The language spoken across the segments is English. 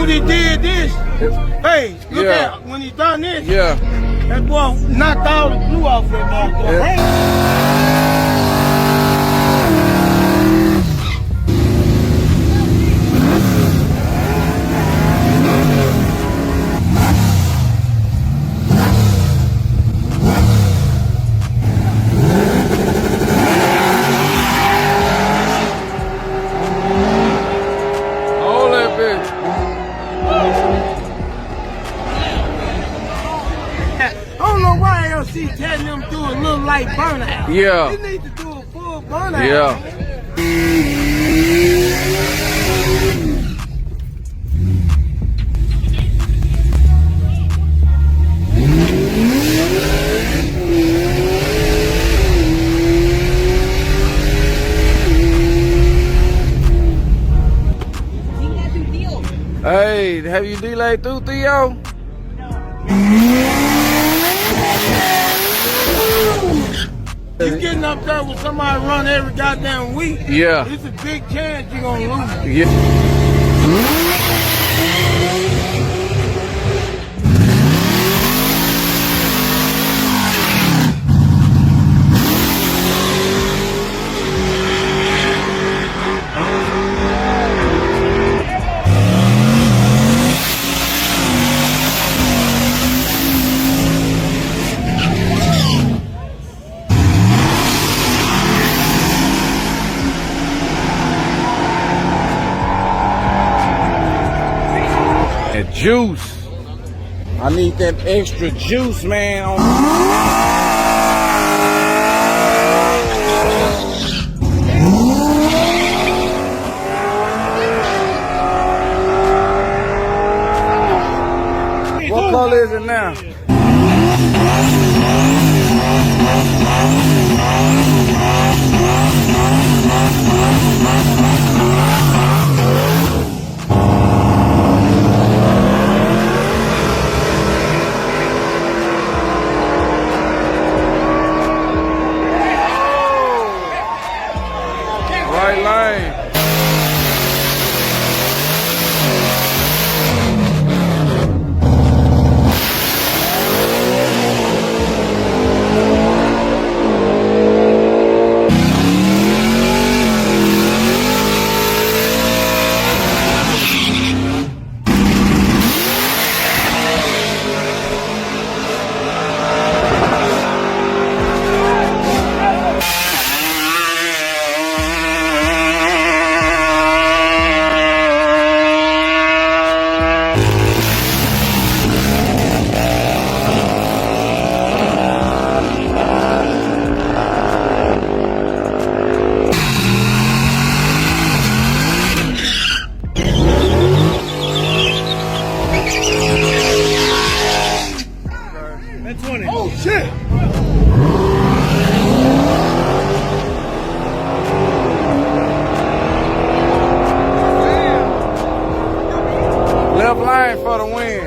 dude that did this, hey, look at when he done this. Yeah. That boy knocked all the glue off that motherfucker. Telling them do a little light burnout. Yeah. They need to do a full burnout. Yeah. Hey, have you delayed through, Theo? You getting up there with somebody run every goddamn week. Yeah. It's a big chance you're gonna lose. Yeah. Juice. I need that extra juice, man. What color is it now? Right lane. Oh shit! Left lane for the win.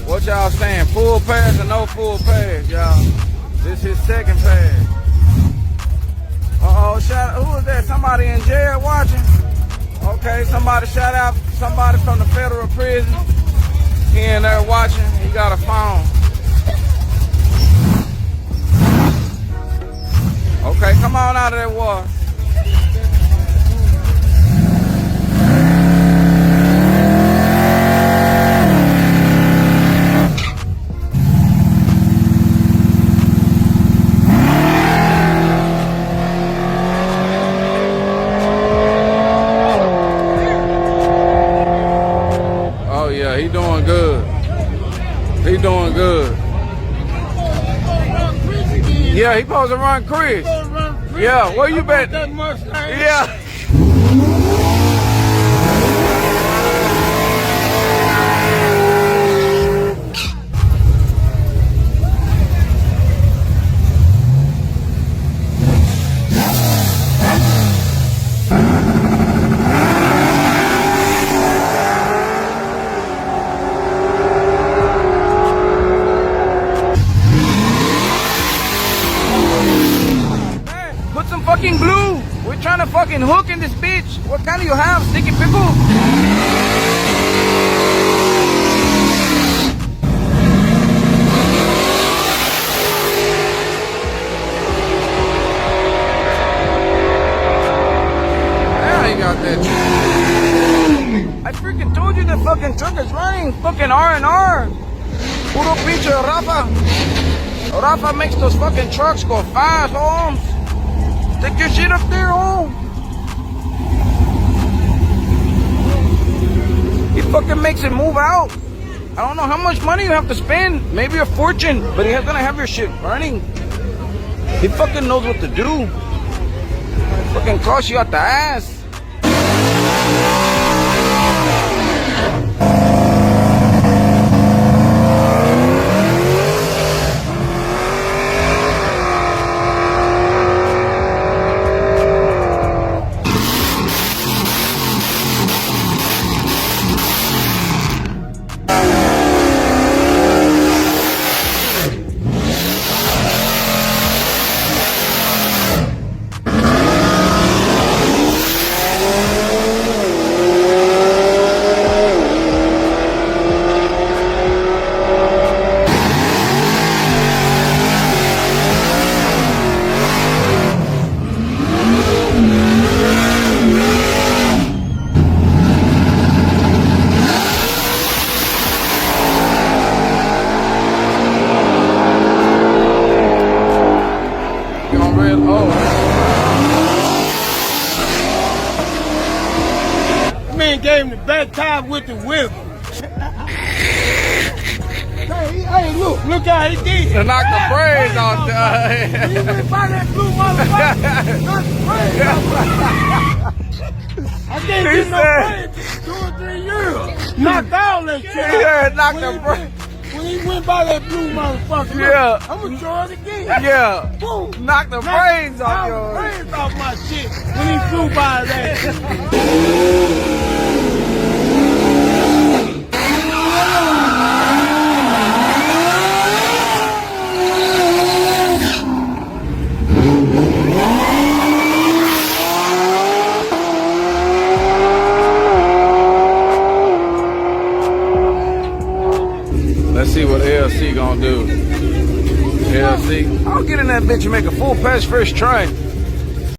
What y'all saying? Full pass or no full pass, y'all? This is second pass. Uh-oh, who is that? Somebody in jail watching? Okay, somebody shout out somebody from the federal prison. He in there watching. He got a phone. Okay, come on out of that water. He doing doing good. He doing good. Yeah, he supposed to run Chris. Yeah, where you been? Yeah. Fucking blue. We're trying to fucking hook in this bitch. What kind do you have? Sticky pickle? Yeah, he got that. I freaking told you the fucking truck is running. Fucking R&R. Puro pinche Rafa. Rafa makes those fucking trucks go fast, Holmes. Take your shit up there, home. He fucking makes it move out. I don't know how much money you have to spend. Maybe a fortune, but he's gonna have your shit running. He fucking knows what to do. Fucking cost you out the ass. Gave him the back tire with the whip. Hey, look how he did. To knock the brakes off. He went by that blue motherfucker. Knock the brakes off. I can't get no brakes 2 or 3 years. Knocked all that shit. Yeah, knocked the brakes. When he went by that blue motherfucker, yeah. I'm gonna try it again. Yeah. Boom. Knock the brains off yours. Knock the brains off my shit when he flew by that. Let's see what LC gonna do. LC, I'll get in that bitch and make a full pass first try.